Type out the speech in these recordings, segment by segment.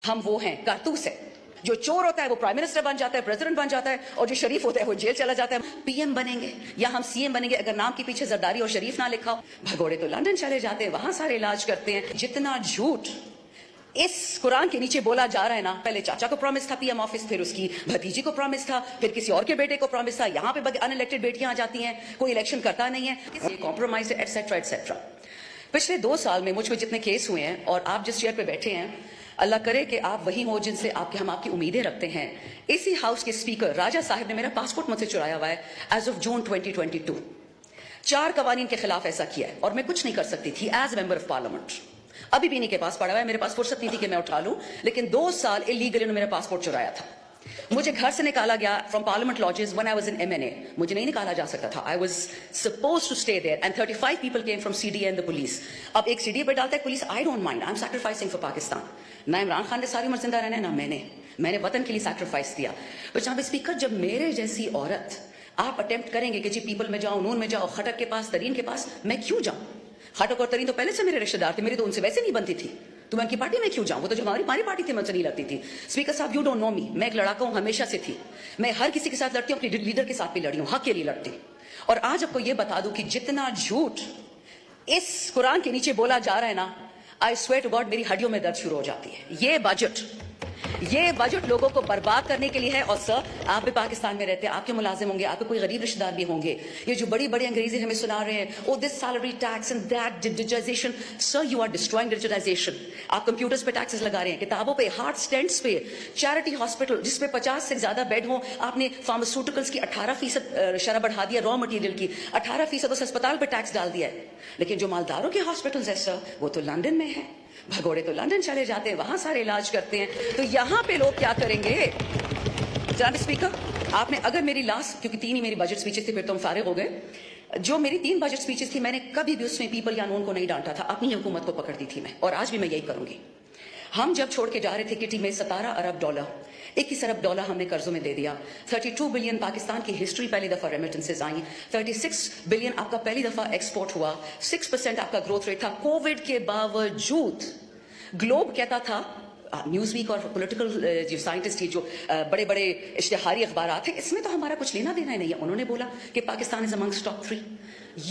हम वो हैं, कारतूस है। जो चोर होता है वो प्राइम मिनिस्टर बन जाता है, प्रेसिडेंट बन जाता है, और जो शरीफ होता है वो जेल चला जाता है। पीएम बनेंगे या हम सीएम बनेंगे अगर नाम के पीछे जरदारी और शरीफ ना लिखा हो। भगोड़े तो लंदन चले जाते हैं, वहां सारे इलाज करते हैं। जितना झूठ इस कुरान के नीचे बोला जा रहा है ना, पहले चाचा को प्रॉमिस था पीएम ऑफिस, फिर उसकी भतीजी को प्रॉमिस था, फिर किसी और के बेटे को प्रॉमिस था। यहाँ पे अनइलेक्टेड बेटियां आ जाती हैं, कोई इलेक्शन करता नहीं है, कॉम्प्रोमाइज एटसेट्रा एटसेट्रा। पिछले 2 साल में मुझ पे जितने केस हुए हैं, और आप जिस चेयर पे बैठे हैं, अल्लाह करे कि आप वही हो जिनसे हम आपकी उम्मीदें रखते हैं। इसी हाउस के स्पीकर राजा साहब ने मेरा पासपोर्ट मुझसे चुराया हुआ है एज ऑफ जून 2022। 4 कवानीन के खिलाफ ऐसा किया है और मैं कुछ नहीं कर सकती थी एज मेंबर ऑफ पार्लियामेंट। अभी भी इनके पास पड़ा हुआ है, मेरे पास फुर्सत नहीं थी कि मैं उठा लूं, लेकिन 2 साल इलीगली उन्होंने मेरा पासपोर्ट चुराया था। मुझे घर से निकाला गया from parliament lodges when I was in MNA। मुझे नहीं निकाला जा सकता था, I was supposed to stay there and 35 people came from CDA and the police. अब एक CDA पे डालता है police, I don't mind, I am sacrificing for Pakistan. ना इमरान खान ने सारी उम्र जिंदा रहना है, ना मैंने वतन के लिए सैक्रिफाइस दिया। पर जनाब स्पीकर, जब मेरे जैसी औरत आप अटेम्प्ट करेंगे कि जी पीपल में जाओ, नून में जाओ, खटक के पास, तरीन के पास, मैं क्यों जाऊं? खटक और तरीन तो पहले से मेरे रिश्तेदार थे, मेरी तो उनसे वैसे नहीं बनती थी, तो मैं उनकी पार्टी में क्यों जाऊं? वो तो जो हमारी पार्टी थी मुझसे नहीं लगती थी। स्पीकर साहब, यू डोंट नो मी, मैं एक लड़ाका हूं, हमेशा से थी। मैं हर किसी के साथ लड़ती हूं, अपने लीडर के साथ भी लड़ी हूं, हक के लिए लड़ती। और आज आपको ये बता दूं कि जितना झूठ इस कुरान के नीचे बोला जा रहा है ना, आई स्वेयर टू गॉड मेरी हड्डियों में दर्द शुरू हो जाती है। ये बजट लोगों को बर्बाद करने के लिए है। और सर, आप भी पाकिस्तान में रहते हैं, आपके मुलाजिम होंगे, आपके कोई गरीब रिश्तेदार भी होंगे। ये जो बड़ी बड़ी अंग्रेजी हमें सुना रहे हैं, oh this salary tax and that digitization, sir you are destroying digitization. आप कंप्यूटर्स पे टैक्सेस लगा रहे हैं, किताबों पे, हार्ट स्टेंट्स पे, चैरिटी हॉस्पिटल जिसपे 50 से ज्यादा बेड हो, आपने फार्मास्यूटिकल्स की 18% शरह बढ़ा दिया, रॉ मटेरियल की 18% उस अस्पताल पे टैक्स डाल दिया है। लेकिन जो मालदारों के हॉस्पिटल्स है सर, वो तो लंदन में है। भगोड़े तो लंदन चले जाते हैं, वहां सारे इलाज करते हैं। तो यहां पे लोग क्या करेंगे? जनाब स्पीकर, आपने अगर मेरी लास्ट, क्योंकि 3 ही मेरी बजट स्पीचेस थी, फिर तो हम फारिग हो गए। जो मेरी 3 बजट स्पीचेस थी, मैंने कभी भी उसमें पीपल या नून को नहीं डांटा था, अपनी हुकूमत को पकड़ती थी मैं, और आज भी मैं यही करूंगी। हम जब छोड़ के जा रहे थे किटी में $17 अरब, 21 अरब डॉलर हमने कर्जों में दे दिया। 32 बिलियन पाकिस्तान की हिस्ट्री पहली दफा रेमिटेंसेस आई। 36 बिलियन आपका पहली दफा एक्सपोर्ट हुआ। 6% आपका ग्रोथ रेट था। कोविड के बावजूद ग्लोब कहता था, न्यूज वीक और पॉलिटिकल जो साइंटिस्ट, जो बड़े बड़े इश्तिहारी अखबार थे, इसमें तो हमारा कुछ लेना देना ही नहीं है। उन्होंने बोला कि Pakistan is amongst top 3।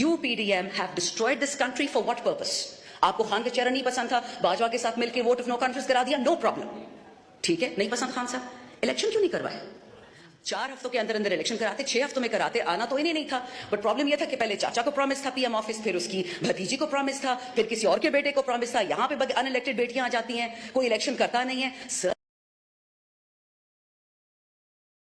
UPDM have destroyed this country for what purpose? आपको खान का चेहरा नहीं पसंद था, बाजवा के साथ मिलकर वोट ऑफ नो कॉन्फ्रेंस करा दिया, नो प्रॉब्लम, ठीक है, नहीं पसंद खान साहब, इलेक्शन क्यों नहीं करवाए? 4 हफ्तों के अंदर अंदर इलेक्शन कराते, 6 हफ्तों में कराते, आना तो इन्हें नहीं था। बट प्रॉब्लम यह था कि पहले चाचा को प्रॉमिस था पीएम ऑफिस, फिर उसकी भतीजी को प्रॉमिस था, फिर किसी और के बेटे को प्रॉमिस था। यहाँ पे अनइलेक्टेड बेटियां आ जाती हैं, कोई इलेक्शन करता नहीं है सर।